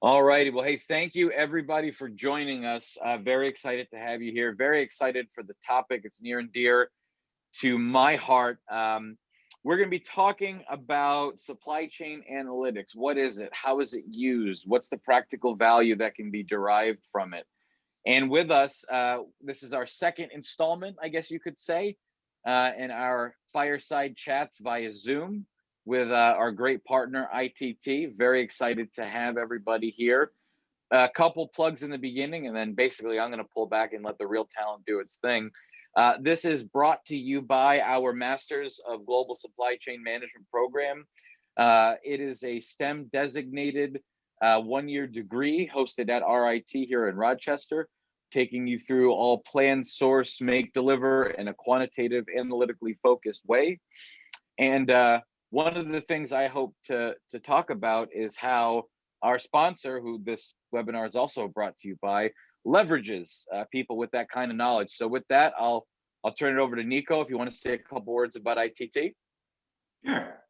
All righty. Well, hey, thank you everybody for joining us. Very excited to have you here. Very excited for the topic. It's near and dear to my heart. We're going to be talking about supply chain analytics. What is it? How is it used? What's the practical value that can be derived from it? And with us, this is our second installment, I guess you could say, in our fireside chats via Zoom with our great partner, ITT. Very excited to have everybody here. A couple plugs in the beginning, and then basically I'm going to pull back and let the real talent do its thing. This is brought to you by our Masters of Global Supply Chain Management program. It is a STEM designated one-year degree hosted at RIT here in Rochester, taking you through all plan, source, make, deliver in a quantitative, analytically focused way. And one of the things I hope to talk about is how our sponsor, who this webinar is also brought to you by, leverages people with that kind of knowledge. So with that, I'll turn it over to Nico if you want to say a couple words about ITT. Sure.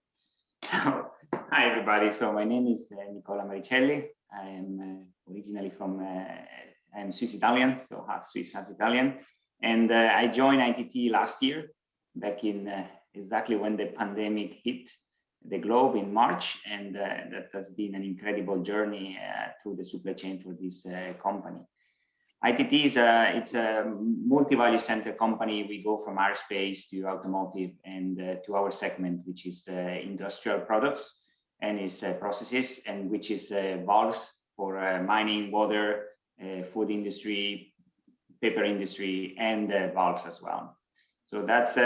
So, hi everybody. So my name is Nicola Maricelli. I am originally from, I'm Swiss Italian, so half Swiss, half Italian. And I joined ITT last year, back in exactly when the pandemic hit the globe in March. And that has been an incredible journey through the supply chain for this company. ITT is it's a multi-value center company. We go from aerospace to automotive and to our segment, which is industrial products and its processes, and which is valves for mining, water, food industry, paper industry, and valves as well. So that's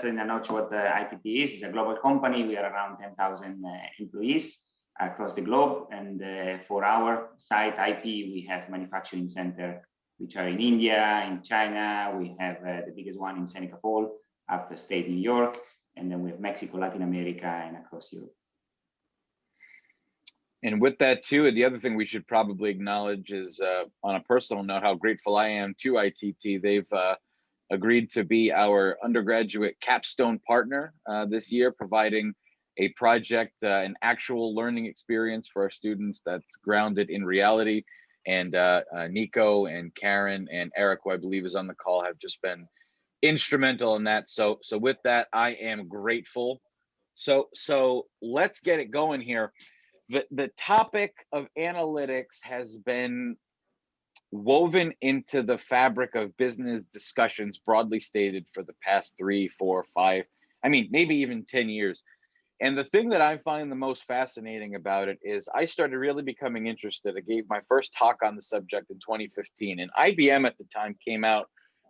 in a nutshell what ITT is. It's a global company. We are around 10,000 employees across the globe. And for our site, IT, we have manufacturing center which are in India, in China. We have the biggest one in Seneca Falls, upstate New York, and then we have Mexico, Latin America, and across Europe. And with that too, the other thing we should probably acknowledge is, on a personal note, how grateful I am to ITT. They've agreed to be our undergraduate capstone partner this year, providing a project, an actual learning experience for our students that's grounded in reality. And Nico and Karen and Eric, who I believe is on the call, have just been instrumental in that. So with that, I am grateful. So let's get it going here. The topic of analytics has been woven into the fabric of business discussions, broadly stated, for the past 3, 4, 5, I mean, maybe even 10 years. And the thing that I find the most fascinating about it is I started really becoming interested. I gave my first talk on the subject in 2015, and IBM at the time came out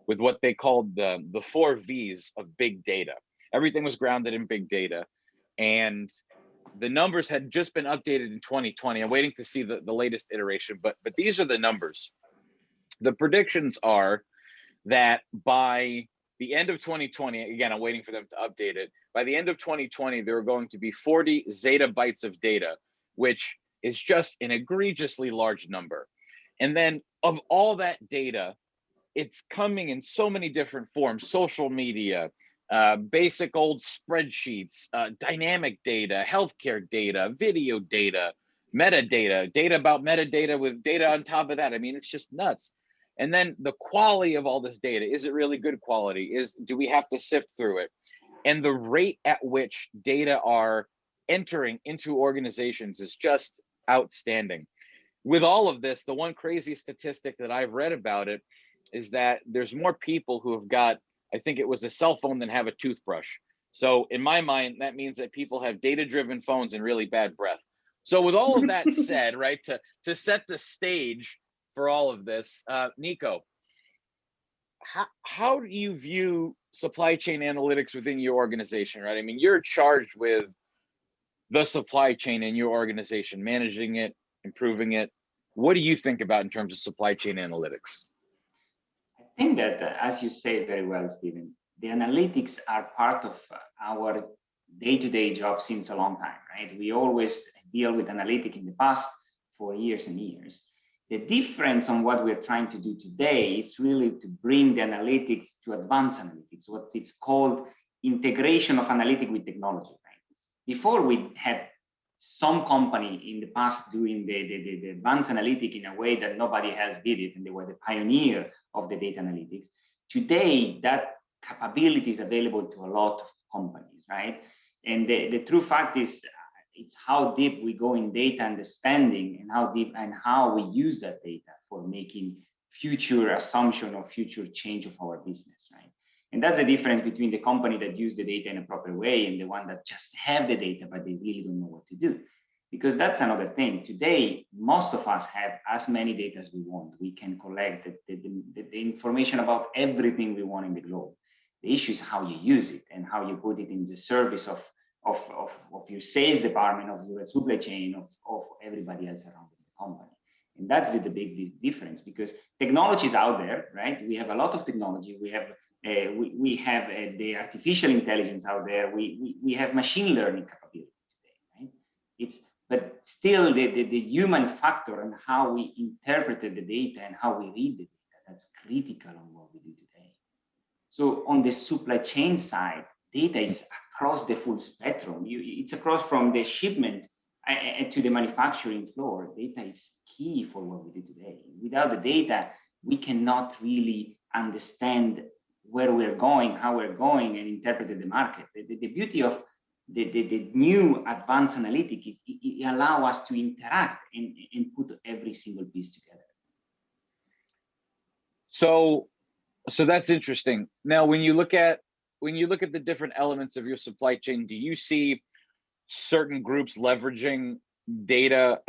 with what they called the 4 V's of big data. Everything was grounded in big data, and the numbers had just been updated in 2020. I'm waiting to see the latest iteration, but these are the numbers. The predictions are that by the end of 2020, again, I'm waiting for them to update it. By the end of 2020, there are going to be 40 zettabytes of data, which is just an egregiously large number. And then of all that data, it's coming in so many different forms: social media, basic old spreadsheets, dynamic data, healthcare data, video data, metadata, data about metadata with data on top of that. I mean, it's just nuts. And then the quality of all this data, is it really good quality? Do we have to sift through it? And the rate at which data are entering into organizations is just outstanding. With all of this, the one crazy statistic that I've read about it is that there's more people who have got, I think it was a cell phone, than have a toothbrush. So in my mind, that means that people have data-driven phones and really bad breath. So with all of that said, right, to set the stage for all of this, Nico, how do you view supply chain analytics within your organization, right? I mean, you're charged with the supply chain in your organization, managing it, improving it. What do you think about in terms of supply chain analytics? I think that, as you say very well, Stephen, the analytics are part of our day-to-day job since a long time, right? We always deal with analytics in the past for years and years. The difference on what we're trying to do today is really to bring the analytics to advanced analytics, what it's called integration of analytics with technology, right? Before we had some company in the past doing the advanced analytic in a way that nobody else did it, and they were the pioneer of the data analytics. Today, that capability is available to a lot of companies, right? And the true fact is, it's how deep we go in data understanding and how deep and how we use that data for making future assumption or future change of our business, right? And that's the difference between the company that use the data in a proper way and the one that just have the data, but they really don't know what to do. Because that's another thing. Today, most of us have as many data as we want. We can collect the information about everything we want in the globe. The issue is how you use it and how you put it in the service of your sales department, of your supply chain, of everybody else around the company. And that's the big difference, because technology is out there, right? We have a lot of technology. We have the artificial intelligence out there. We have machine learning capability today, right? But still the human factor and how we interpreted the data and how we read the data, that's critical on what we do today. So on the supply chain side, data is across the full spectrum. It's across from the shipment to the manufacturing floor. Data is key for what we do today. Without the data, we cannot really understand where we're going, how we're going, and interpret the market. The beauty of the new advanced analytic, it allows us to interact and put every single piece together. So that's interesting. Now, when you look at the different elements of your supply chain, do you see certain groups leveraging data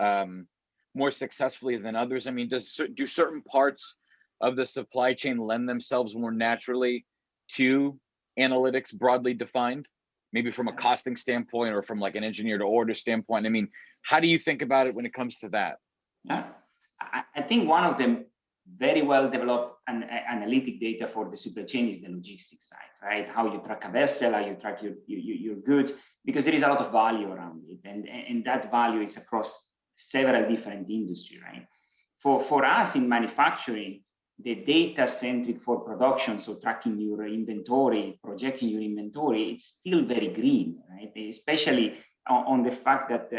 more successfully than others? I mean, do certain parts of the supply chain lend themselves more naturally to analytics broadly defined, maybe from a costing standpoint or from like an engineer to order standpoint? I mean, how do you think about it when it comes to that? Yeah, I think one of them very well developed analytic data for the supply chain is the logistics side, right? How you track a vessel, how you track your goods, because there is a lot of value around it, and that value is across several different industries, right? For us in manufacturing, the data centric for production, so tracking your inventory, projecting your inventory, it's still very green, right? Especially on the fact that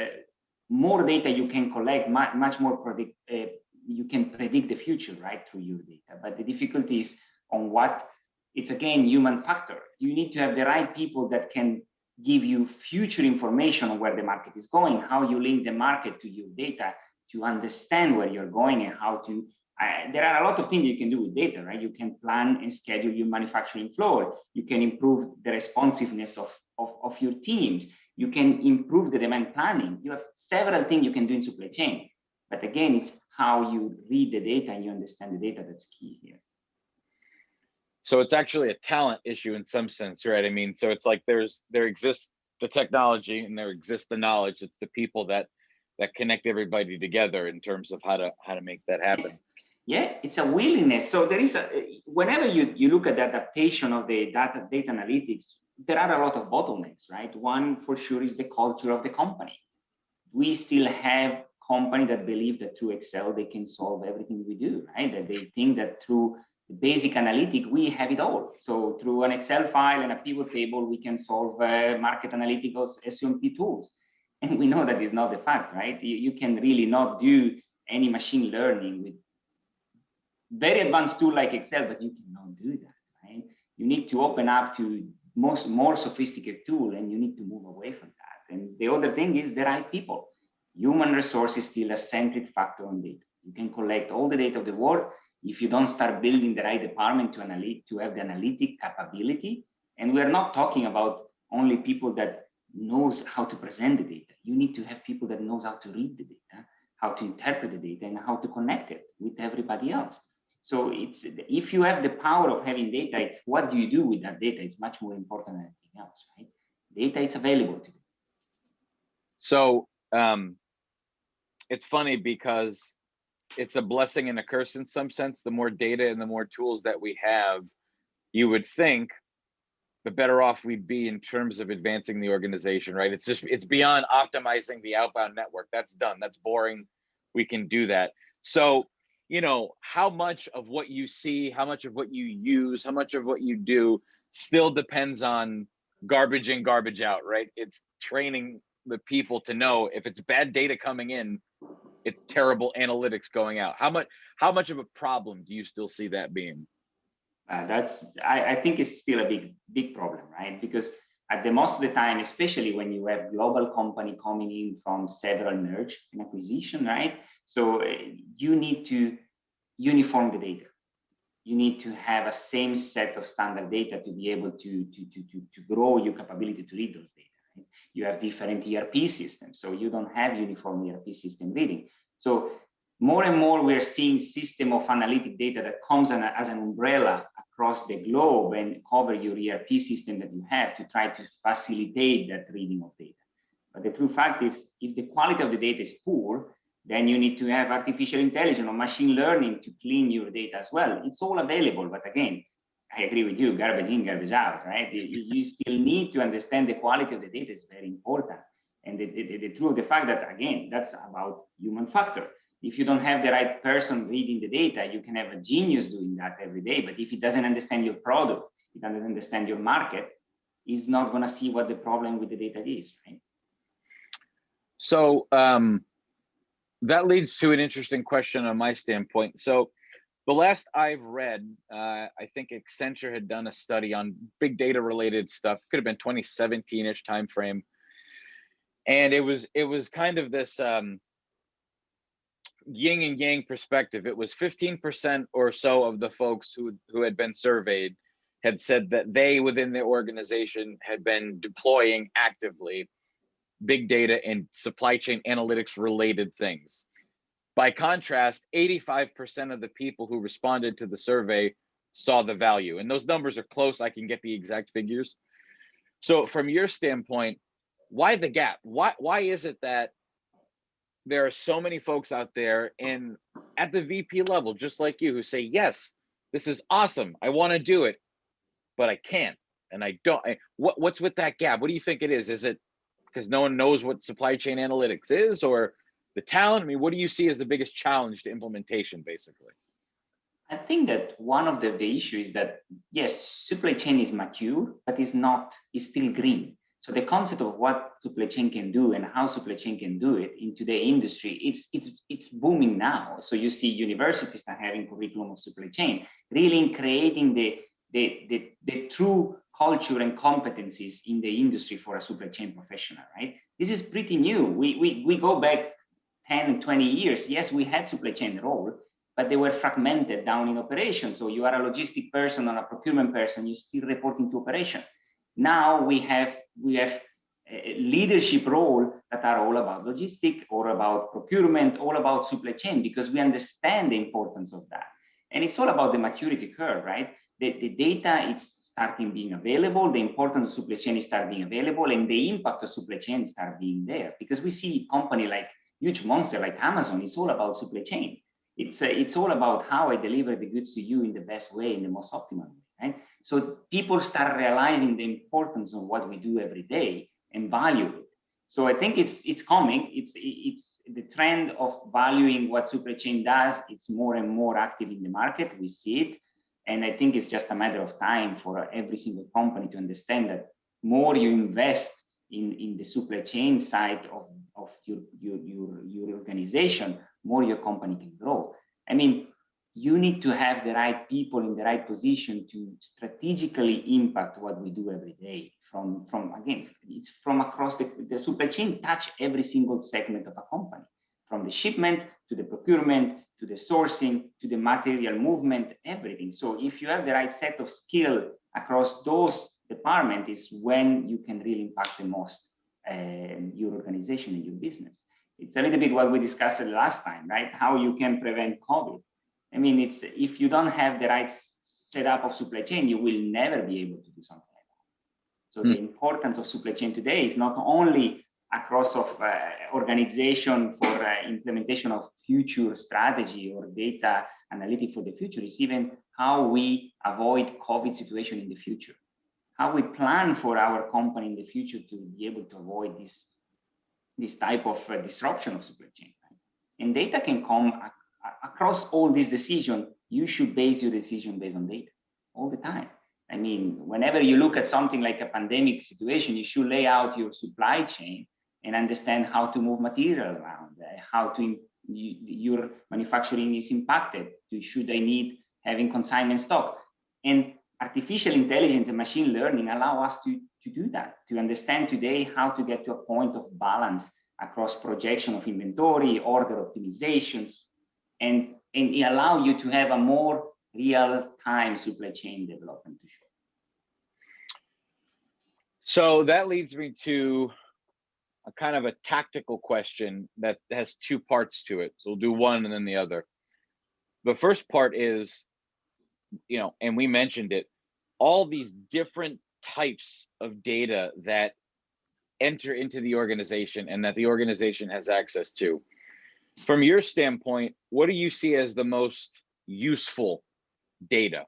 more data you can collect, much more you can predict the future, right, through your data. But the difficulty is on it's again, human factor. You need to have the right people that can give you future information on where the market is going, how you link the market to your data to understand where you're going and how to, there are a lot of things you can do with data, right? You can plan and schedule your manufacturing floor. You can improve the responsiveness of your teams. You can improve the demand planning. You have several things you can do in supply chain. But again, it's how you read the data and you understand the data that's key here. So it's actually a talent issue in some sense, right? I mean, so it's like there exists the technology and there exists the knowledge. It's the people that connect everybody together in terms of how to make that happen. Yeah, it's a willingness. So there is whenever you look at the adaptation of the data analytics, there are a lot of bottlenecks, right? One for sure is the culture of the company. We still have companies that believe that through Excel they can solve everything we do, right? That they think that through the basic analytic we have it all. So through an Excel file and a pivot table we can solve market analyticals, SEMP tools, and we know that is not the fact, right? You can really not do any machine learning with very advanced tool like Excel, but you cannot do that, right? You need to open up to more sophisticated tool, and you need to move away from that. And the other thing is the right people. Human resource is still a centric factor on data. You can collect all the data of the world. If you don't start building the right department to have the analytic capability, and we're not talking about only people that knows how to present the data. You need to have people that knows how to read the data, how to interpret the data, and how to connect it with everybody else. So if you have the power of having data, it's what do you do with that data? It's much more important than anything else, right? Data is available to you. So it's funny because it's a blessing and a curse in some sense. The more data and the more tools that we have, you would think the better off we'd be in terms of advancing the organization, right? It's beyond optimizing the outbound network. That's done. That's boring. We can do that. So, how much of what you see, how much of what you use, how much of what you do still depends on garbage in, garbage out, right? It's training the people to know if it's bad data coming in, it's terrible analytics going out? How much of a problem do you still see that being? I think it's still a big problem, right? Because at the most of the time, especially when you have global company coming in from several merge and acquisition, right? So you need to uniform the data. You need to have a same set of standard data to be able to grow your capability to read those data. Right? You have different ERP systems, so you don't have uniform ERP system reading. So more and more we're seeing system of analytic data that comes as an umbrella across the globe and cover your ERP system that you have to try to facilitate that reading of data. But the true fact is, if the quality of the data is poor, then you need to have artificial intelligence or machine learning to clean your data as well. It's all available, but again, I agree with you, garbage in, garbage out, right? You still need to understand the quality of the data is very important. And the truth of the fact that, again, that's about human factor. If you don't have the right person reading the data, you can have a genius doing that every day. But if he doesn't understand your product, he doesn't understand your market, he's not going to see what the problem with the data is, right? So that leads to an interesting question on my standpoint. So the last I've read, I think Accenture had done a study on big data related stuff. Could have been 2017-ish timeframe. And it was kind of this yin and yang perspective. It was 15% or so of the folks who had been surveyed had said that they within their organization had been deploying actively big data and supply chain analytics related things. By contrast, 85% of the people who responded to the survey saw the value. And those numbers are close. I can get the exact figures. So from your standpoint, why the gap? Why is it that there are so many folks out there and at the VP level, just like you, who say, yes, this is awesome, I want to do it, but I can't, and I don't. What's with that gap? What do you think it is? Is it because no one knows what supply chain analytics is, or the talent? I mean, what do you see as the biggest challenge to implementation, basically? I think that one of the issue is that, yes, supply chain is mature, but it's still green. So the concept of what supply chain can do and how supply chain can do it in today's industry, it's booming now. So you see universities are having curriculum of supply chain, really creating the true culture and competencies in the industry for a supply chain professional, right? This is pretty new. We go back 10, 20 years. Yes, we had supply chain role, but they were fragmented down in operations. So you are a logistic person or a procurement person, you still reporting to operation. Now we have a leadership role that are all about logistic or about procurement, all about supply chain, because we understand the importance of that. And it's all about the maturity curve, right? The data is starting being available, the importance of supply chain is starting being available, and the impact of supply chain start being there. Because we see a company like huge monster like Amazon, it's all about supply chain. It's all about how I deliver the goods to you in the best way, in the most optimal way, right? So people start realizing the importance of what we do every day and value it. So I think it's coming. It's the trend of valuing what supply chain does. It's more and more active in the market. We see it. And I think it's just a matter of time for every single company to understand that more you invest in the supply chain side of your organization, more your company can grow. I mean, you need to have the right people in the right position to strategically impact what we do every day. From again, it's from across the supply chain touch every single segment of a company, from the shipment to the procurement, to the sourcing, to the material movement, everything. So if you have the right set of skill across those departments, is when you can really impact the most your organization and your business. It's a little bit what we discussed last time, right? How you can prevent COVID. I mean, it's if you don't have the right setup of supply chain, you will never be able to do something like that. So the importance of supply chain today is not only across of organization for implementation of future strategy or data analytics for the future, it's even how we avoid COVID situation in the future, how we plan for our company in the future to be able to avoid this type of disruption of supply chain. Right? And data can come across all these decisions. You should base your decision based on data all the time. I mean, whenever you look at something like a pandemic situation, you should lay out your supply chain and understand how to move material around, how to your manufacturing is impacted. Should I need having consignment stock? And artificial intelligence and machine learning allow us to do that, to understand today how to get to a point of balance across projection of inventory, order optimizations, and it allow you to have a more real-time supply chain development to show. So that leads me to a kind of a tactical question that has two parts to it. So we'll do one and then the other. The first part is, and we mentioned it, all these different types of data that enter into the organization and that the organization has access to. From your standpoint, what do you see as the most useful data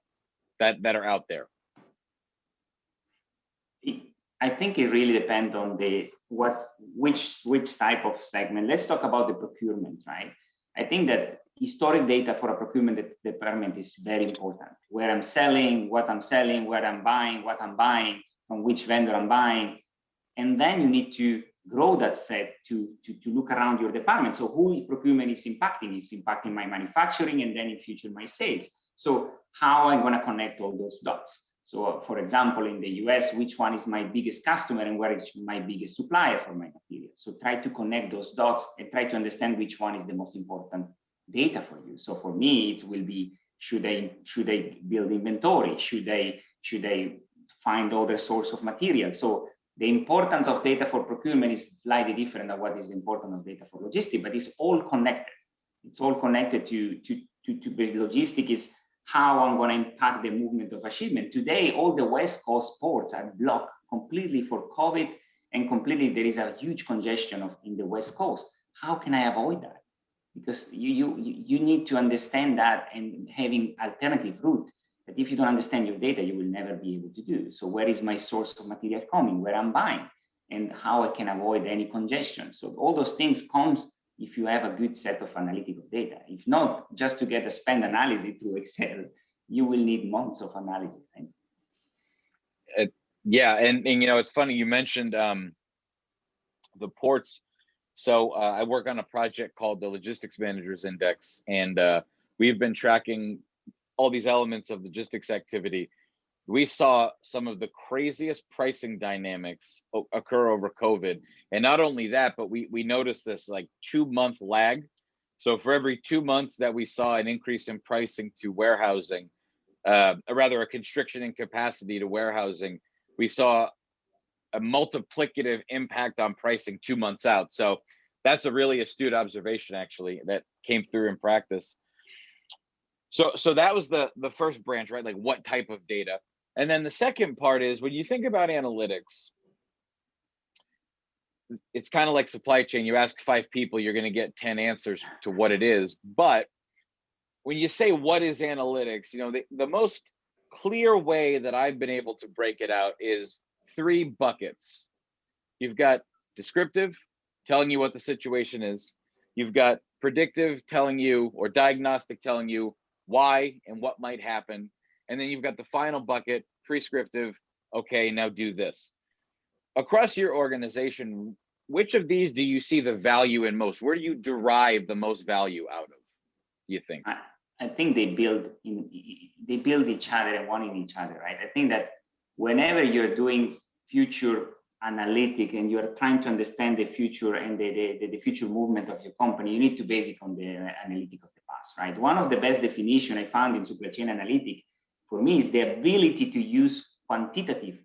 that are out there? I think it really depends on which type of segment. Let's talk about the procurement, right? I think that historic data for a procurement department is very important. Where I'm selling, what I'm selling, where I'm buying, what I'm buying, from which vendor I'm buying. And then you need to grow that set to look around your department. So who procurement is impacting? It's impacting my manufacturing and then in future my sales. So how am I going to connect all those dots? So for example, in the US, which one is my biggest customer and where is my biggest supplier for my material? So try to connect those dots and try to understand which one is the most important data for you. So for me, it will be, should I build inventory? Should I find other source of material? So the importance of data for procurement is slightly different than what is the importance of data for logistics, but it's all connected. It's all connected to logistics is how I'm going to impact the movement of a shipment. Today, all the West Coast ports are blocked completely for COVID, and completely there is a huge congestion in the West Coast. How can I avoid that? Because you need to understand that and having alternative route. That if you don't understand your data, you will never be able to do. So where is my source of material coming? Where I'm buying, and how I can avoid any congestion. So all those things comes if you have a good set of analytical data. If not, just to get a spend analysis through Excel, you will need months of analysis. Right? Yeah, and it's funny you mentioned the ports. So I work on a project called the Logistics Managers Index, and we've been tracking all these elements of logistics activity. We saw some of the craziest pricing dynamics occur over COVID. And not only that, but we noticed this like 2-month lag. So for every 2 months that we saw an increase in pricing to warehousing, rather a constriction in capacity to warehousing, we saw a multiplicative impact on pricing 2 months out. So that's a really astute observation, actually, that came through in practice. So that was the first branch, right? Like what type of data? And then the second part is when you think about analytics, it's kind of like supply chain. You ask 5 people, you're going to get 10 answers to what it is. But when you say what is analytics, the most clear way that I've been able to break it out is 3 buckets. You've got descriptive, telling you what the situation is. You've got predictive, telling you, or diagnostic, telling you why and what might happen. And then you've got the final bucket, prescriptive, okay, now do this. Across your organization, which of these do you see the value in most? Where do you derive the most value out of, do you think? I think they build each other and one in each other, right? I think that whenever you're doing future analytic and you're trying to understand the future and the future movement of your company, you need to base it on the analytic of the past, right? One of the best definition I found in supply chain analytic for me is the ability to use quantitative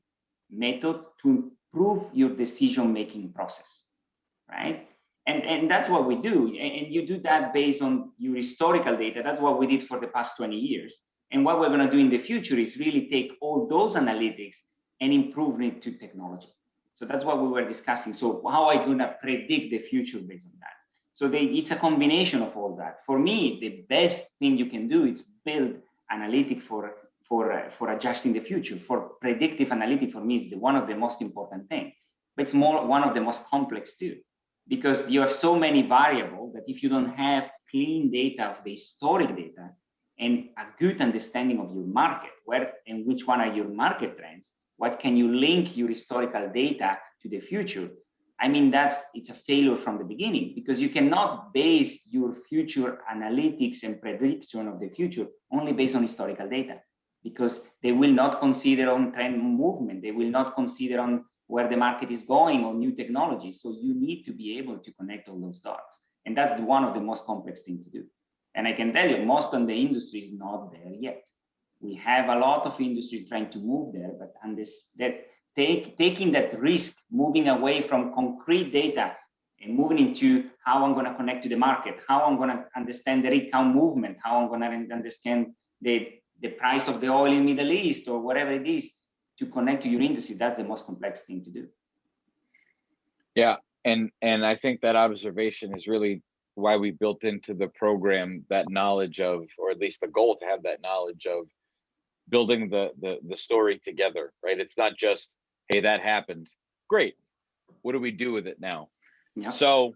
method to improve your decision-making process, right? And that's what we do. And you do that based on your historical data. That's what we did for the past 20 years. And what we're going to do in the future is really take all those analytics and improve it to technology. So that's what we were discussing. So how are you going to predict the future based on that? So it's a combination of all that. For me, the best thing you can do is build analytic for adjusting the future. For predictive analytic, for me, is one of the most important things. But it's one of the most complex too, because you have so many variables that if you don't have clean data of the historic data and a good understanding of your market, where and which one are your market trends, what can you link your historical data to the future, I mean, it's a failure from the beginning, because you cannot base your future analytics and prediction of the future only based on historical data, because they will not consider on trend movement. They will not consider on where the market is going or new technologies. So you need to be able to connect all those dots. And that's one of the most complex things to do. And I can tell you, most of the industry is not there yet. We have a lot of industry trying to move there, but taking that risk, moving away from concrete data and moving into how I'm going to connect to the market, how I'm going to understand the rig count movement, how I'm going to understand the price of the oil in Middle East or whatever it is, to connect to your industry. That's the most complex thing to do. Yeah, and I think that observation is really why we built into the program that knowledge of, or at least the goal to have that knowledge of building the story together, right? It's not just, hey, that happened, great, what do we do with it now? Yeah. So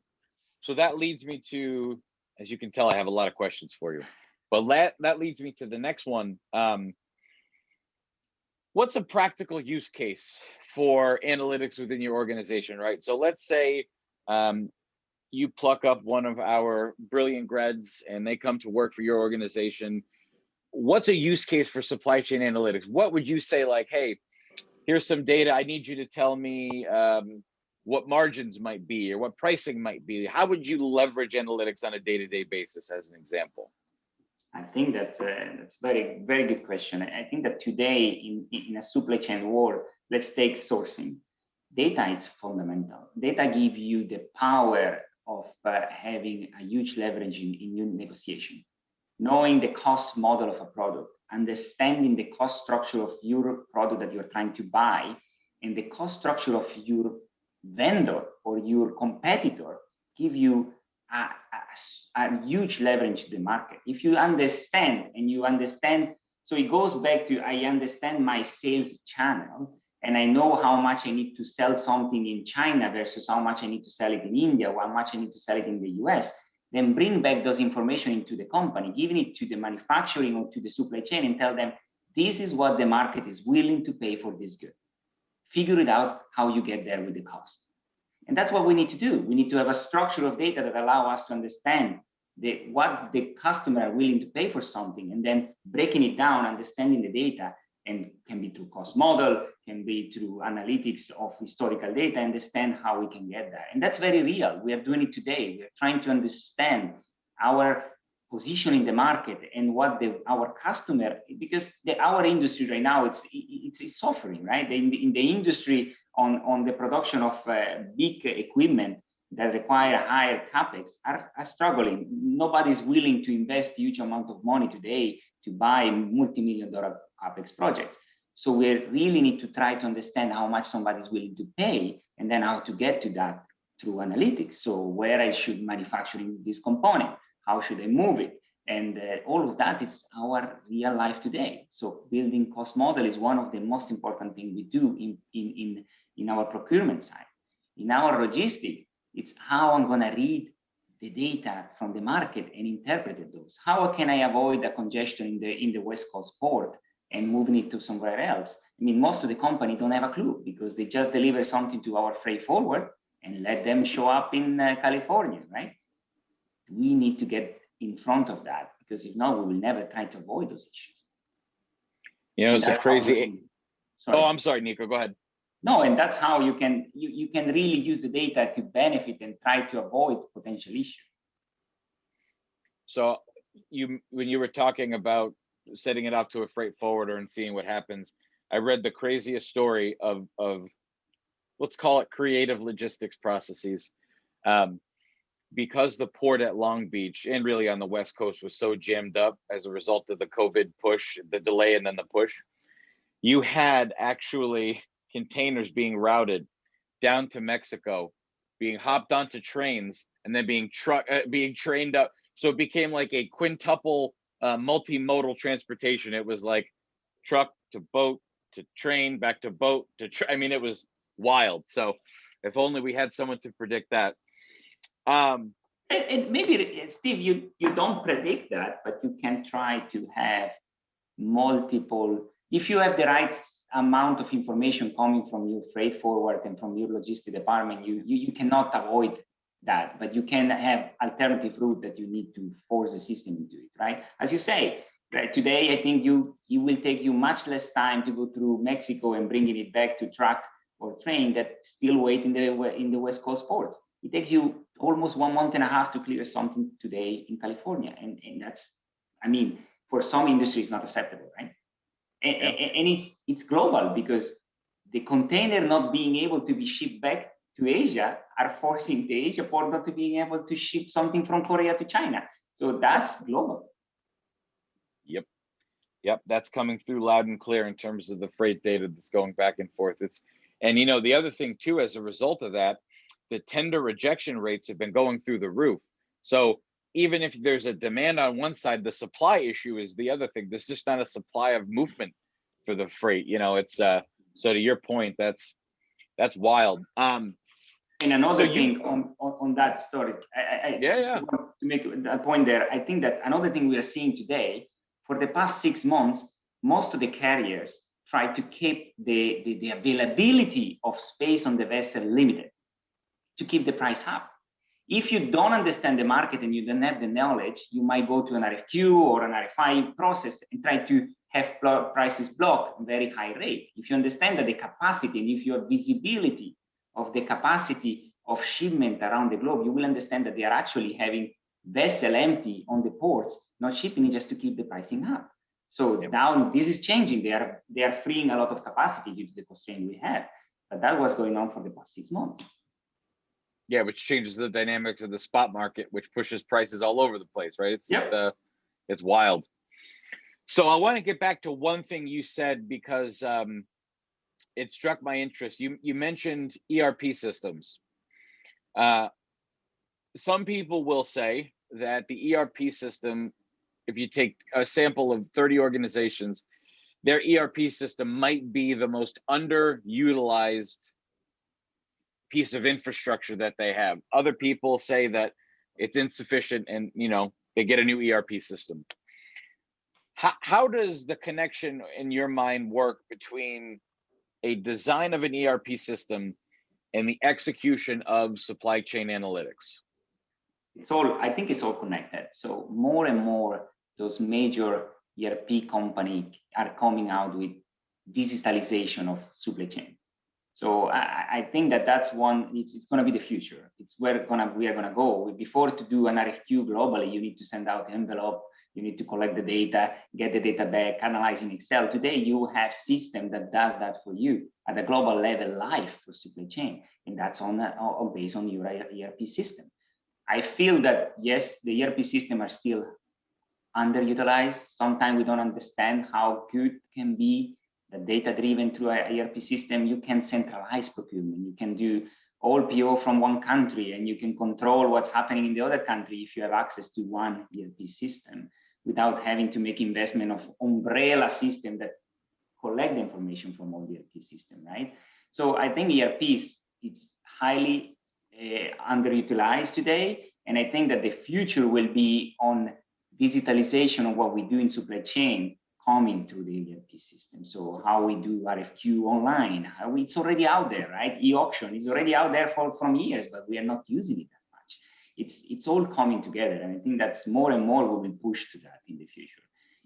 that leads me to, as you can tell, I have a lot of questions for you, but that leads me to the next one. What's a practical use case for analytics within your organization, right? So let's say you pluck up one of our brilliant grads and they come to work for your organization. What's a use case for supply chain analytics? What would you say, like, hey, here's some data, I need you to tell me what margins might be or what pricing might be? How would you leverage analytics on a day-to-day basis, as an example? I think that's very, very good question. I think that today in a supply chain world, let's take sourcing. Data is fundamental. Data gives you the power of having a huge leverage in your negotiation. Knowing the cost model of a product, understanding the cost structure of your product that you're trying to buy, and the cost structure of your vendor or your competitor give you a huge leverage to the market. If you understand, so it goes back to, I understand my sales channel, and I know how much I need to sell something in China versus how much I need to sell it in India, or how much I need to sell it in the US, then bring back those information into the company, giving it to the manufacturing or to the supply chain, and tell them, this is what the market is willing to pay for this good. Figure it out how you get there with the cost. And that's what we need to do. We need to have a structure of data that allow us to understand what the customer are willing to pay for something, and then breaking it down, understanding the data, and can be through cost model, can be through analytics of historical data, understand how we can get there. And that's very real. We are doing it today. We are trying to understand our position in the market and what our customer, because our industry right now, it's suffering, right? In the industry on the production of big equipment that require higher capex are struggling. Nobody's willing to invest huge amount of money today to buy multi-million-dollar capex projects. So we really need to try to understand how much somebody's willing to pay, and then how to get to that through analytics. So where I should manufacturing this component, how should I move it? And all of that is our real life today. So building cost model is one of the most important things we do in our procurement side. In our logistics, it's how I'm going to read the data from the market and interpret those. How can I avoid the congestion in the West Coast port and moving it to somewhere else? I mean, most of the company don't have a clue, because they just deliver something to our freight forward and let them show up in California, right? We need to get in front of that, because if not, we will never try to avoid those issues. You know, it's a crazy. Oh, I'm sorry, Nico, go ahead. No, and that's how you can really use the data to benefit and try to avoid potential issues. So when you were talking about setting it up to a freight forwarder and seeing what happens, I read the craziest story of let's call it creative logistics processes. Because the port at Long Beach and really on the West Coast was so jammed up as a result of the COVID push, the delay and then the push, you had actually containers being routed down to Mexico, being hopped onto trains, and then being trained up. So it became like a quintuple multimodal transportation. It was like truck to boat to train, back to boat to I mean, it was wild. So if only we had someone to predict that. And maybe, Steve, you don't predict that, but you can try to have multiple. If you have the right amount of information coming from your freight forward and from your logistic department, you cannot avoid that, but you can have alternative route that you need to force the system into it, right? As you say, right, today, I think it will take you much less time to go through Mexico and bringing it back to truck or train that still wait in the West Coast ports. It takes you almost 1.5 months to clear something today in California. And that's, I mean, for some industries, not acceptable, right? And it's global, because the container not being able to be shipped back to Asia are forcing the Asia port not to being able to ship something from Korea to China. So that's global. Yep, that's coming through loud and clear in terms of the freight data that's going back and forth. And you know, the other thing too, as a result of that, the tender rejection rates have been going through the roof. So even if there's a demand on one side, the supply issue is the other thing. There's just not a supply of movement for the freight. You know, it's so to your point, that's wild. And another thing on that story, to make a point there, I think that another thing we are seeing today, for the past 6 months, most of the carriers try to keep the availability of space on the vessel limited to keep the price up. If you don't understand the market and you don't have the knowledge, you might go to an RFQ or an RFI process and try to have prices blocked at very high rate. If you understand that the capacity and if you have visibility of the capacity of shipment around the globe, you will understand that they are actually having vessel empty on the ports, not shipping it just to keep the pricing up. So now this is changing. They are freeing a lot of capacity due to the constraint we have. But that was going on for the past 6 months. Yeah, which changes the dynamics of the spot market, which pushes prices all over the place, right? It's just it's wild. So I want to get back to one thing you said, because it struck my interest. You mentioned ERP systems. Some people will say that the ERP system, if you take a sample of 30 organizations, their ERP system might be the most underutilized piece of infrastructure that they have. Other people say that it's insufficient and, you know, they get a new ERP system. How does the connection in your mind work between a design of an ERP system and the execution of supply chain analytics? I think it's all connected. So more and more, those major ERP companies are coming out with digitalization of supply chain. So I think that's one, it's going to be the future. It's where we are going to go. Before, to do an RFQ globally, you need to send out envelope, you need to collect the data, get the data back, analyze in Excel. Today, you have system that does that for you at a global level live for supply chain. And that's based on your ERP system. I feel that, yes, the ERP system are still underutilized. Sometimes we don't understand how good can be the data-driven through an ERP system. You can centralize procurement. You can do all PO from one country, and you can control what's happening in the other country if you have access to one ERP system without having to make investment of umbrella system that collect the information from all the ERP system, right? So I think ERPs, it's highly underutilized today. And I think that the future will be on digitalization of what we do in supply chain coming through the ERP system. So how we do RFQ online, it's already out there, right? E-auction is already out there from years, but we are not using it that much. It's all coming together. And I think that's more and more we will push to that in the future.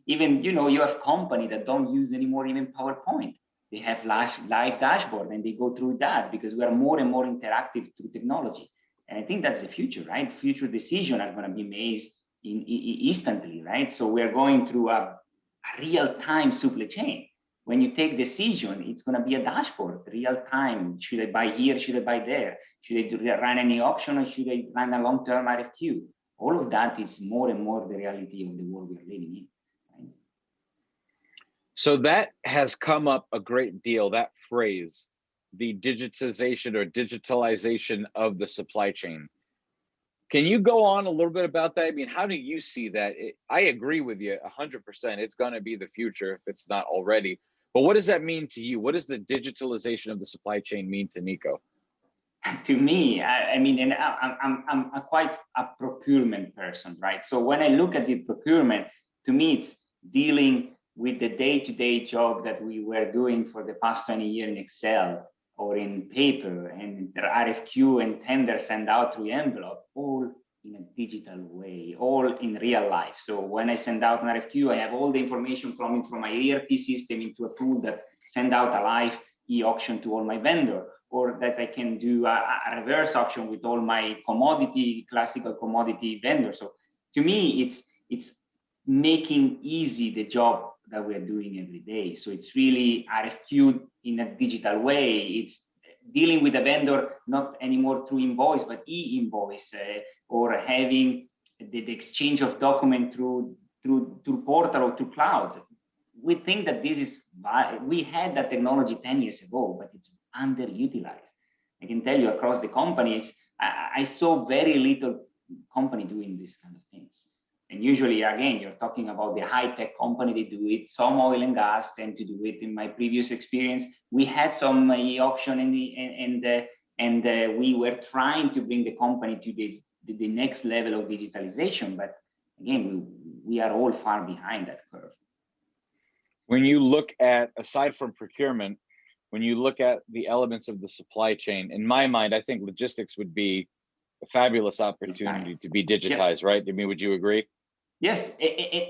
Even, you know, you have companies that don't use anymore even PowerPoint. They have live dashboard and they go through that because we are more and more interactive through technology. And I think that's the future, right? Future decisions are going to be made instantly, right? So we are going through a real-time supply chain. When you take decision, it's going to be a dashboard, real time. Should I buy here? Should I buy there? Should I run any auction or should I run a long-term RFQ? All of that is more and more the reality of the world we are living in. Right? So that has come up a great deal, that phrase, the digitization or digitalization of the supply chain. Can you go on a little bit about that? I mean, how do you see that? I agree with you 100%. It's going to be the future if it's not already. But what does that mean to you? What does the digitalization of the supply chain mean to Nico? To me, I mean, and I'm quite a procurement person, right? So when I look at the procurement, to me, it's dealing with the day-to-day job that we were doing for the past 20 years in Excel or in paper, and the RFQ and tender sent out through envelope, all in a digital way, all in real life. So when I send out an RFQ, I have all the information coming from my ERP system into a tool that send out a live e-auction to all my vendor, or that I can do a reverse auction with all my classical commodity vendors. So to me, it's making easy the job that we're doing every day. So it's really RFQ in a digital way. It's dealing with a vendor not anymore through invoice, but e-invoice, or having the exchange of document through portal or through cloud. We think that this is, we had that technology 10 years ago, but it's underutilized. I can tell you across the companies, I saw very little company doing this kind of things. And usually, again, you're talking about the high-tech company, they do it. Some oil and gas tend to do it. In my previous experience, we had some e-auction and we were trying to bring the company to the next level of digitalization. But again, we are all far behind that curve. When you look at, aside from procurement, when you look at the elements of the supply chain, in my mind, I think logistics would be a fabulous opportunity to be digitized, right? I mean, would you agree? Yes,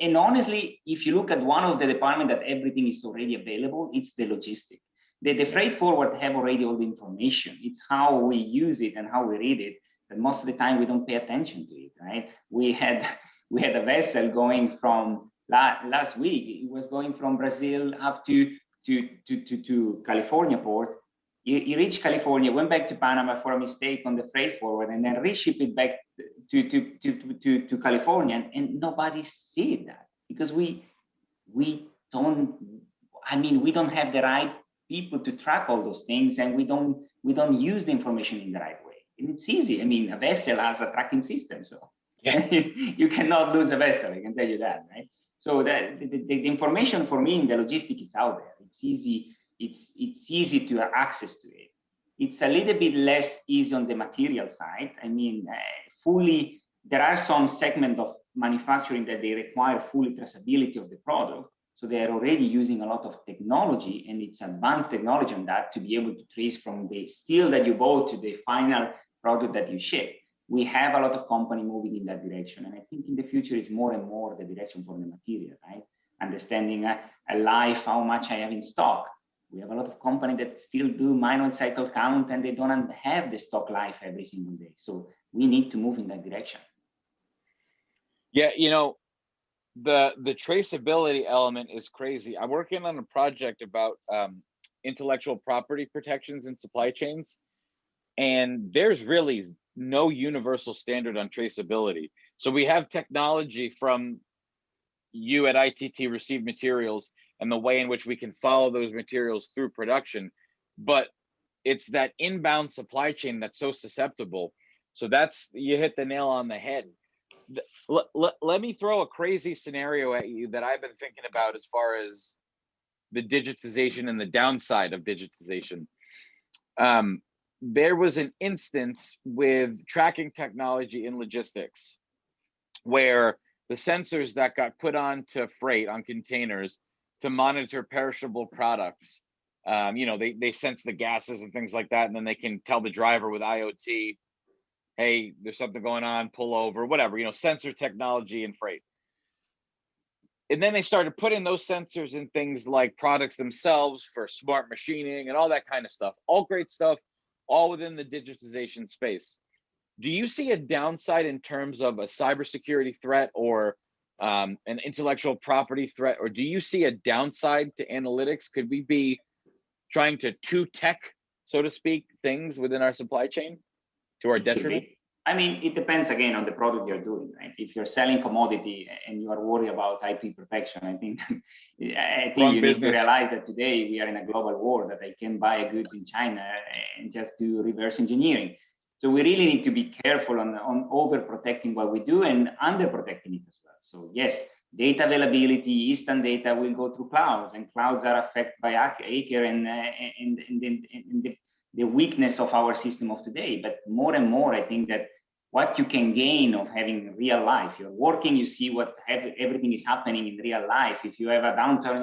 and honestly, if you look at one of the departments that everything is already available, it's the logistics. The freight forward have already all the information. It's how we use it and how we read it that most of the time we don't pay attention to it, right? We had a vessel going from last week. It was going from Brazil up to California port. He reached California, went back to Panama for a mistake on the freight forward, and then reship it back to California, and nobody see that because we don't. I mean, we don't have the right people to track all those things, and we don't use the information in the right way. And it's easy. I mean, a vessel has a tracking system, so yeah. You cannot lose a vessel. I can tell you that, right? So the information for me in the logistics is out there. It's easy. It's easy to access to it. It's a little bit less easy on the material side. I mean, there are some segment of manufacturing that they require fully traceability of the product. So they are already using a lot of technology, and it's advanced technology on that to be able to trace from the steel that you bought to the final product that you ship. We have a lot of company moving in that direction. And I think in the future is more and more the direction for the material, right? Understanding a life, how much I have in stock. We have a lot of companies that still do manual cycle count, and they don't have the stock life every single day. So we need to move in that direction. Yeah, you know, the traceability element is crazy. I'm working on a project about intellectual property protections in supply chains, and there's really no universal standard on traceability. So we have technology from you at ITT receive materials and the way in which we can follow those materials through production, but it's that inbound supply chain that's so susceptible. So that's, you hit the nail on the head. Let me throw a crazy scenario at you that I've been thinking about as far as the digitization and the downside of digitization. There was an instance with tracking technology in logistics where the sensors that got put onto freight on containers to monitor perishable products, you know, they sense the gases and things like that, and then they can tell the driver with IoT, hey, there's something going on, pull over, whatever, you know, sensor technology in freight. And then they started putting those sensors in things like products themselves for smart machining and all that kind of stuff. All great stuff, all within the digitization space. Do you see a downside in terms of a cybersecurity threat or an intellectual property threat? Or do you see a downside to analytics? Could we be trying to tech, so to speak, things within our supply chain to our detriment? I mean, it depends again on the product you're doing, right? If you're selling commodity and you are worried about IP protection, I think you need to realize that today we are in a global war, that I can buy goods in China and just do reverse engineering. So we really need to be careful on over protecting what we do and under protecting it as well. So yes, data availability, instant data will go through clouds, and clouds are affected by hacker and the weakness of our system of today. But more and more, I think that what you can gain of having real life. You're working, you see what everything is happening in real life. If you have a downturn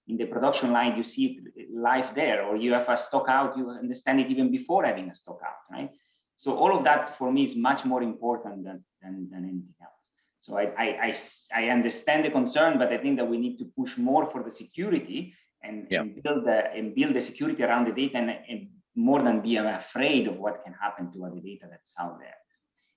in the production line, you see life there, or you have a stock out, you understand it even before having a stock out, right? So all of that for me is much more important than anything else. So I understand the concern, but I think that we need to push more for the security and build the security around the data, and more than be afraid of what can happen to the data that's out there.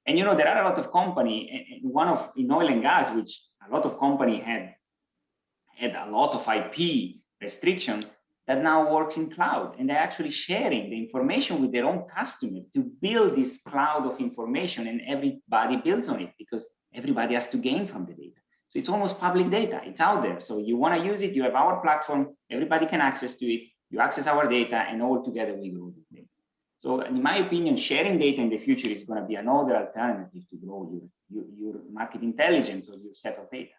And there are a lot of company, in oil and gas, which a lot of company had a lot of IP restriction, that now works in cloud, and they're actually sharing the information with their own customer to build this cloud of information, and everybody builds on it because everybody has to gain from the data. So it's almost public data, it's out there. So you want to use it, you have our platform, everybody can access to it, you access our data, and all together we grow this data. So in my opinion, sharing data in the future is going to be another alternative to grow your market intelligence or your set of data.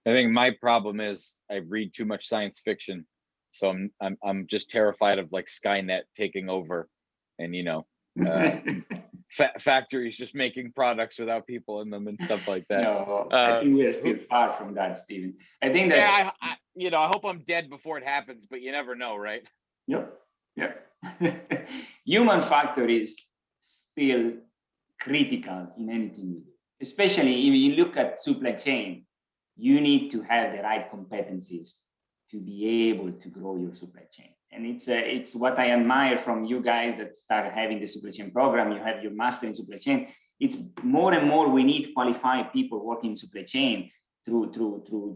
I think my problem is I read too much science fiction. So I'm just terrified of like Skynet taking over, and factories just making products without people in them and stuff like that. No, I think we are still far from that, Stephen. I think that I hope I'm dead before it happens, but you never know, right? Yep. Human factor is still critical in anything we do, especially if you look at supply chain. You need to have the right competencies to be able to grow your supply chain. And it's what I admire from you guys that start having the supply chain program. You have your master in supply chain. It's more and more we need qualified people working in supply chain through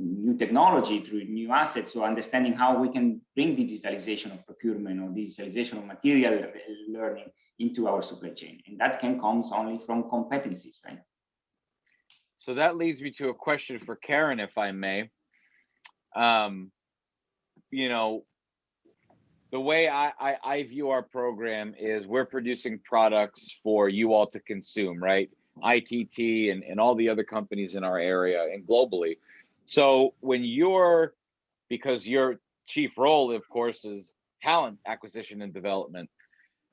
new technology, through new assets. So understanding how we can bring digitalization of procurement or digitalization of material learning into our supply chain. And that can come only from competencies, right? So that leads me to a question for Karen, if I may. The way I view our program is we're producing products for you all to consume, right? ITT and all the other companies in our area and globally. So because your chief role, of course, is talent acquisition and development.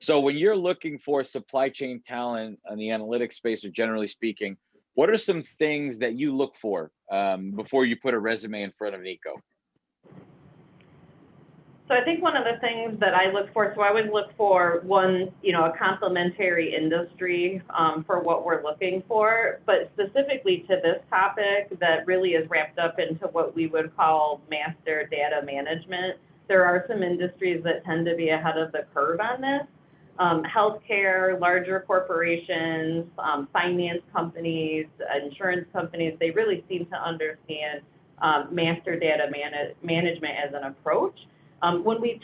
So when you're looking for supply chain talent in the analytics space, or generally speaking, what are some things that you look for before you put a resume in front of Nico? So I think one of the things that I look for, so I always look for one, a complementary industry for what we're looking for, but specifically to this topic that really is wrapped up into what we would call master data management. There are some industries that tend to be ahead of the curve on this. Healthcare, larger corporations, finance companies, insurance companies, they really seem to understand master data management as an approach. When we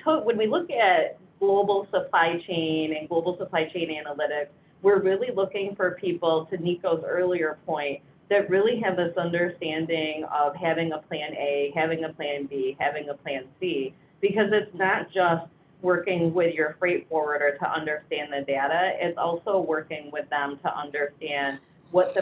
look at global supply chain and global supply chain analytics, we're really looking for people, to Nico's earlier point, that really have this understanding of having a plan A, having a plan B, having a plan C, because it's not just working with your freight forwarder to understand the data, it's also working with them to understand what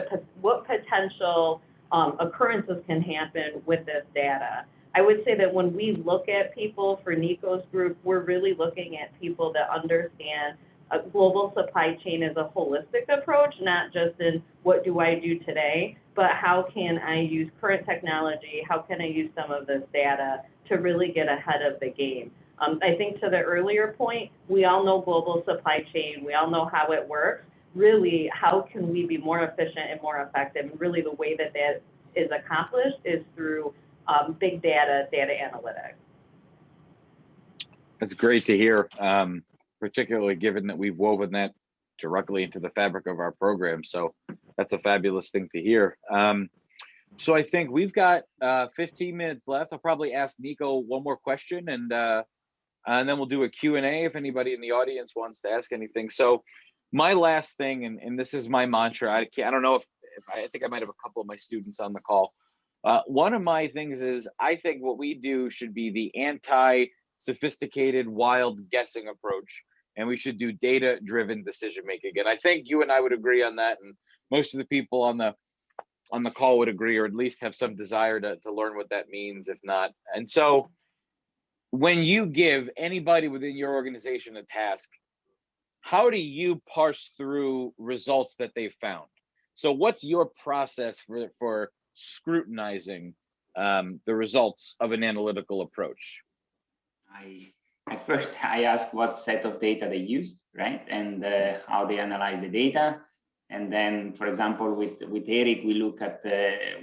potential occurrences can happen with this data. I would say that when we look at people for Nico's group, we're really looking at people that understand a global supply chain as a holistic approach, not just in what do I do today, but how can I use current technology, how can I use some of this data to really get ahead of the game. I think to the earlier point, we all know global supply chain, we all know how it works. Really, how can we be more efficient and more effective? And really the way that that is accomplished is through big data analytics. That's great to hear, particularly given that we've woven that directly into the fabric of our program. So that's a fabulous thing to hear. So I think we've got 15 minutes left. I'll probably ask Nico one more question, and then we'll do a Q&A if anybody in the audience wants to ask anything. So my last thing, and this is my mantra, I don't know if I think I might have a couple of my students on the call. One of my things is I think what we do should be the anti-sophisticated, wild guessing approach, and we should do data-driven decision making. And I think you and I would agree on that, and most of the people on the call would agree, or at least have some desire to learn what that means, if not. And so when you give anybody within your organization a task, how do you parse through results that they found? So what's your process for scrutinizing the results of an analytical approach? At first I ask what set of data they used, right? And how they analyze the data. And then, for example, with Eric, we look at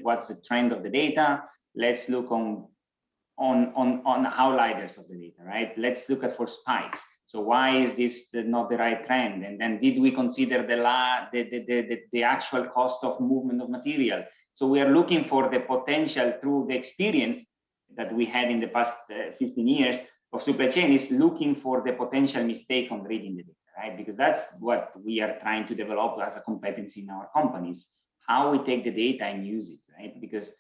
what's the trend of the data. Let's look on outliers of the data, right? Let's look at for spikes. So why is this not the right trend? And then did we consider the actual cost of movement of material? So we are looking for the potential through the experience that we had in the past 15 years of supply chain, is looking for the potential mistake on reading the data, right? Because that's what we are trying to develop as a competency in our companies, how we take the data and use it, right? Because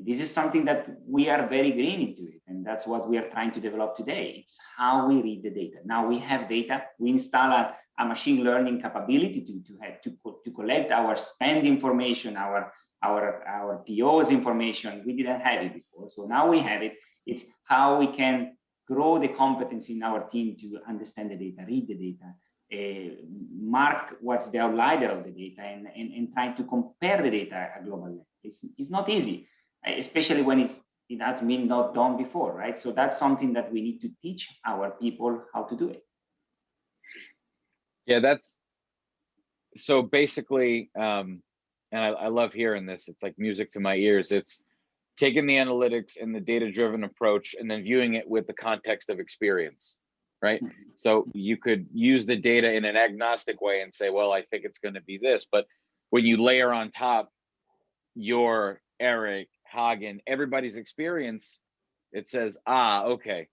this is something that we are very green into it, and that's what we are trying to develop today. It's how we read the data. Now we have data, we install a machine learning capability to collect our spend information, our POs information. We didn't have it before, so now we have it. It's how we can grow the competence in our team to understand the data, read the data, mark what's the outlier of the data, and try to compare the data at global level. It's not easy, especially when it has been not done before, right? So that's something that we need to teach our people how to do it. Yeah, that's so basically, and I love hearing this. It's like music to my ears. It's taking the analytics and the data-driven approach and then viewing it with the context of experience, right? Mm-hmm. So you could use the data in an agnostic way and say, well, I think it's going to be this. But when you layer on top your Eric, Hagen, everybody's experience, it says, okay,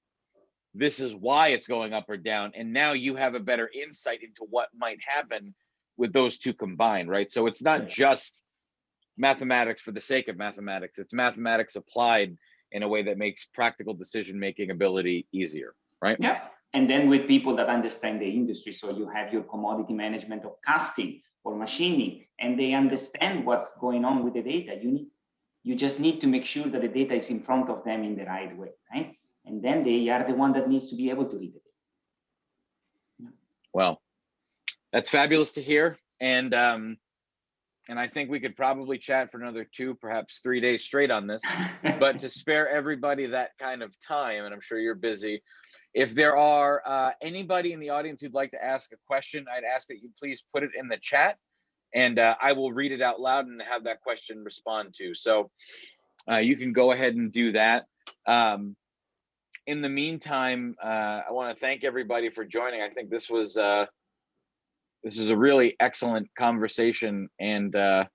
this is why it's going up or down. And now you have a better insight into what might happen with those two combined, right? So it's not just mathematics for the sake of mathematics. It's mathematics applied in a way that makes practical decision-making ability easier, right? Yeah, and then with people that understand the industry. So you have your commodity management of casting or machining, and they understand what's going on with the data. You just need to make sure that the data is in front of them in the right way, right? And then they are the one that needs to be able to read it. Yeah. Well, that's fabulous to hear. And I think we could probably chat for another 2, perhaps 3 days straight on this, but to spare everybody that kind of time, and I'm sure you're busy, if there are anybody in the audience who'd like to ask a question, I'd ask that you please put it in the chat, and I will read it out loud and have that question respond to. So you can go ahead and do that. In the meantime, I want to thank everybody for joining. I think this was this is a really excellent conversation, and I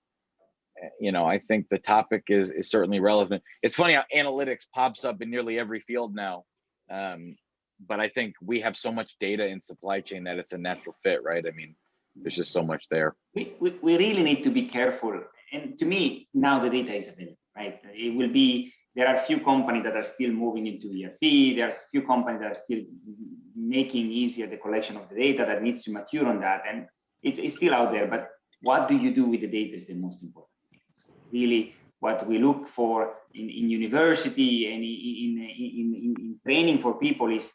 think the topic is certainly relevant. It's funny how analytics pops up in nearly every field now, but I think we have so much data in supply chain that it's a natural fit, right? I mean, there's just so much there. We really need to be careful, and to me, now the data is available, right? It will be. There are a few companies that are still moving into ERP. There's a few companies that are still making easier the collection of the data that needs to mature on that. And it's still out there, but what do you do with the data is the most important thing. So really, what we look for in university and in training for people is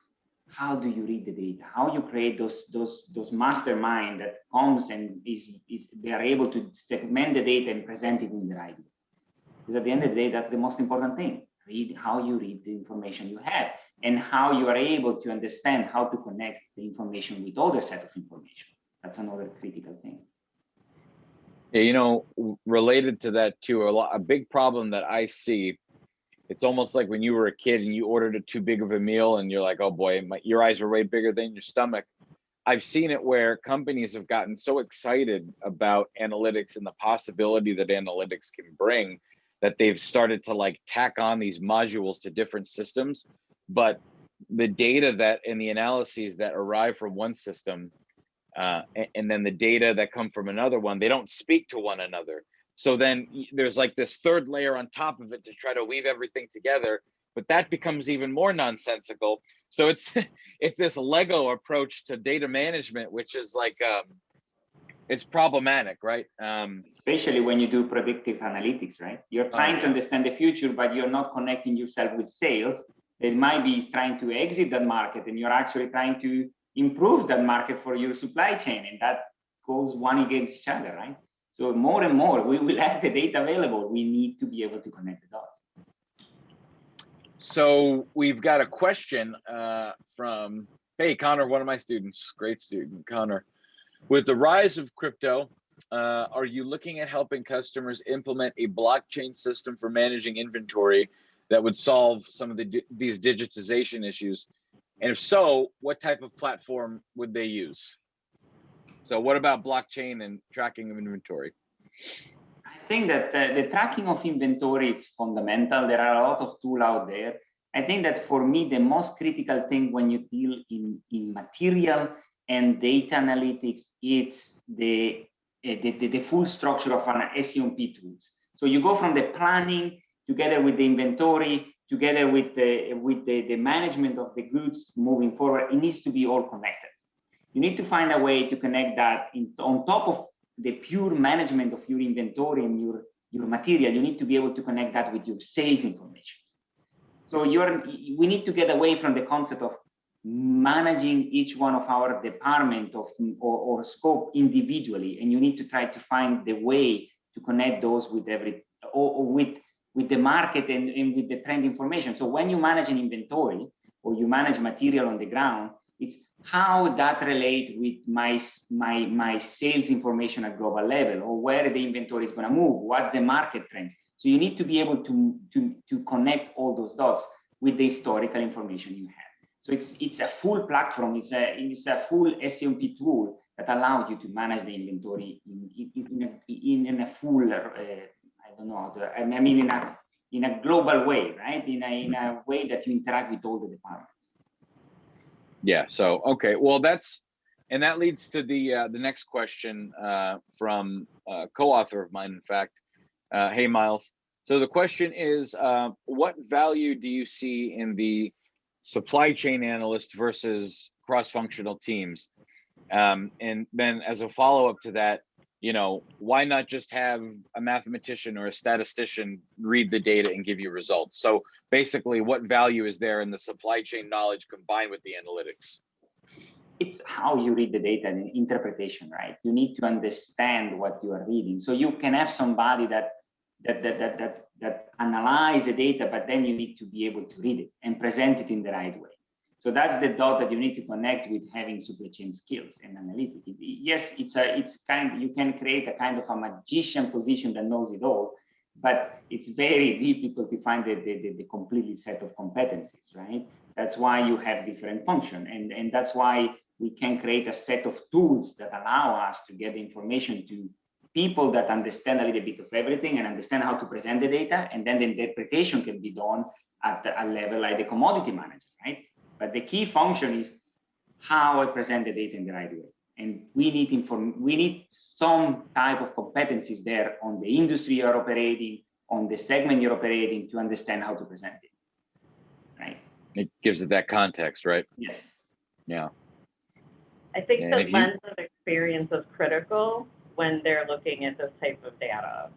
how do you read the data? How you create those mastermind that comes and they are able to segment the data and present it in the right way. Because at the end of the day, that's the most important thing. How you read the information you have and how you are able to understand how to connect the information with other set of information. That's another critical thing. Yeah, related to that too, a big problem that I see, it's almost like when you were a kid and you ordered too big of a meal and you're like, oh boy, your eyes were way bigger than your stomach. I've seen it where companies have gotten so excited about analytics and the possibility that analytics can bring that they've started to like tack on these modules to different systems, but the data that and the analyses that arrive from one system and then the data that come from another one, they don't speak to one another. So then there's like this third layer on top of it to try to weave everything together, but that becomes even more nonsensical. So it's this Lego approach to data management, which is like it's problematic, right? Especially when you do predictive analytics, right? You're trying to understand the future, but you're not connecting yourself with sales. They might be trying to exit that market, and you're actually trying to improve that market for your supply chain, and that goes one against each other, right? So more and more, we will have the data available. We need to be able to connect the dots. So we've got a question from, hey, Connor, one of my students, great student, Connor. With the rise of crypto, are you looking at helping customers implement a blockchain system for managing inventory that would solve some of these digitization issues? And if so, what type of platform would they use? So what about blockchain and tracking of inventory? I think that the tracking of inventory is fundamental. There are a lot of tools out there. I think that for me, the most critical thing when you deal in material and data analytics, it's the full structure of an SEMP tools. So you go from the planning together with the inventory, together with the management of the goods moving forward. It needs to be all connected. You need to find a way to connect that on top of the pure management of your inventory and your material. You need to be able to connect that with your sales information. So we need to get away from the concept of managing each one of our department or scope individually, and you need to try to find the way to connect those with with the market and with the trend information. So when you manage an inventory or you manage material on the ground, it's how that relates with my sales information at global level, or where the inventory is going to move, what the market trends. So you need to be able to connect all those dots with the historical information you have. So it's a full platform. It's a full SEMP tool that allows you to manage the inventory in a full I don't know how to, I mean in a global way, right? In a way that you interact with all the departments. Yeah. So okay. Well, that leads to the next question from a co-author of mine, in fact. Hey, Miles. So the question is, what value do you see in the supply chain analyst versus cross-functional teams? And then as a follow-up to that, why not just have a mathematician or a statistician read the data and give you results? So basically, what value is there in the supply chain knowledge combined with the analytics? It's how you read the data and interpretation, right? You need to understand what you are reading. So you can have somebody that analyze the data, but then you need to be able to read it and present it in the right way. So that's the dot that you need to connect with having supply chain skills and analytics. Yes, you can create a kind of a magician position that knows it all, but it's very difficult to find the complete set of competencies, right? That's why you have different functions, and that's why we can create a set of tools that allow us to get the information to people that understand a little bit of everything and understand how to present the data, and then the interpretation can be done at a level like the commodity manager, right? But the key function is how I present the data in the right way. And we need some type of competencies there on the industry you're operating, on the segment you're operating, to understand how to present it, right? It gives it that context, right? Yes. Yeah. I think the lens of experience is critical when they're looking at this type of data.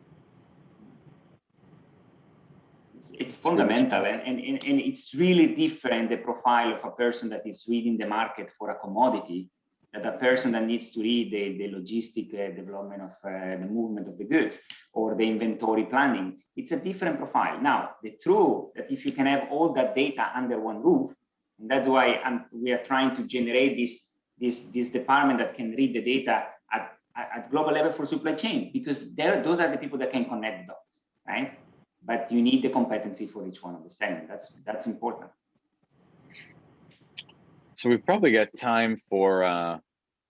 It's fundamental, and it's really different, the profile of a person that is reading the market for a commodity, that a person that needs to read the logistic development of the movement of the goods or the inventory planning. It's a different profile. Now, the truth that if you can have all that data under one roof, and that's why we are trying to generate this department that can read the data at global level for supply chain, because those are the people that can connect the dots, right? But you need the competency for each one of the segments. That's important. So we've probably got time for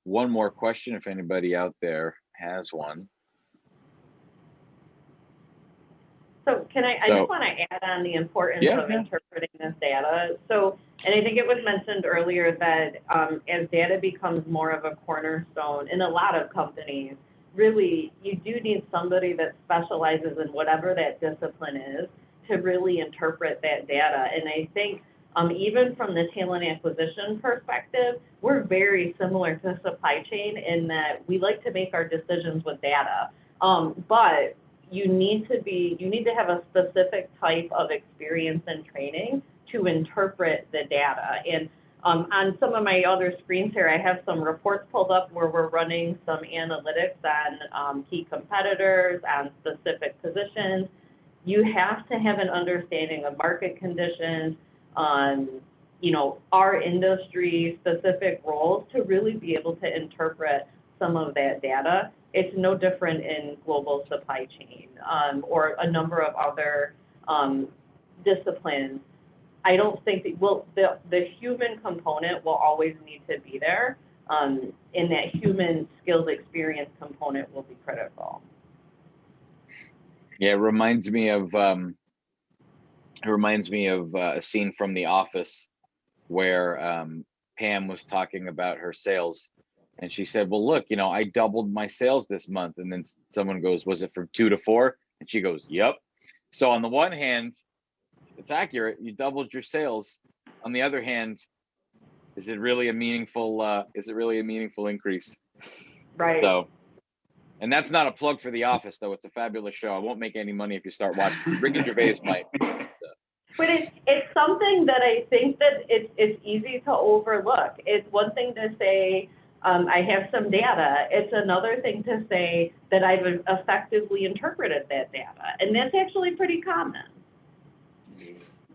one more question, if anybody out there has one. So I just want to add on the importance of interpreting this data. So, and I think it was mentioned earlier that as data becomes more of a cornerstone in a lot of companies, really, you do need somebody that specializes in whatever that discipline is to really interpret that data. And I think even from the talent acquisition perspective, we're very similar to supply chain in that we like to make our decisions with data. But you need to have a specific type of experience and training to interpret the data. And On some of my other screens here, I have some reports pulled up where we're running some analytics on key competitors, on specific positions. You have to have an understanding of market conditions, you know, our industry specific roles to really be able to interpret some of that data. It's no different in global supply chain or a number of other disciplines. I don't think that the human component will always need to be there, and that human skills experience component will be critical. Yeah, it reminds me of a scene from The Office where Pam was talking about her sales, and she said, "Well, look, you know, I doubled my sales this month." And then someone goes, "Was it from 2 to 4?" And she goes, "Yep." So on the one hand, it's accurate, you doubled your sales. On the other hand, is it really a meaningful increase? Right. So, and that's not a plug for The Office, though. It's a fabulous show. I won't make any money if you start watching. Ricky Gervais might. But it's something that I think that it's easy to overlook. It's one thing to say, I have some data. It's another thing to say that I've effectively interpreted that data. And that's actually pretty common.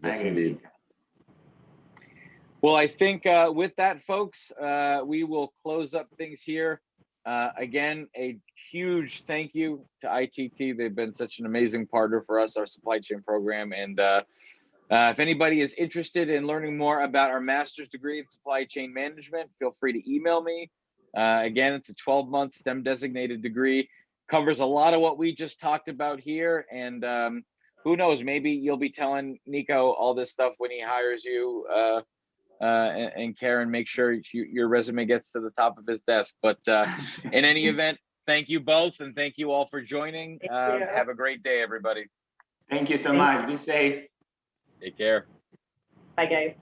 Yes, indeed. Well, I think with that, folks, we will close up things here. Again, a huge thank you to ITT. They've been such an amazing partner for us, our supply chain program. And if anybody is interested in learning more about our master's degree in supply chain management, feel free to email me. Again, it's a 12-month STEM designated degree, covers a lot of what we just talked about here. And who knows, maybe you'll be telling Nico all this stuff when he hires you, and Karen, make sure your resume gets to the top of his desk. But in any event, thank you both, and thank you all for joining. Have a great day, everybody. Thank you so much. Be safe. Take care. Bye, guys.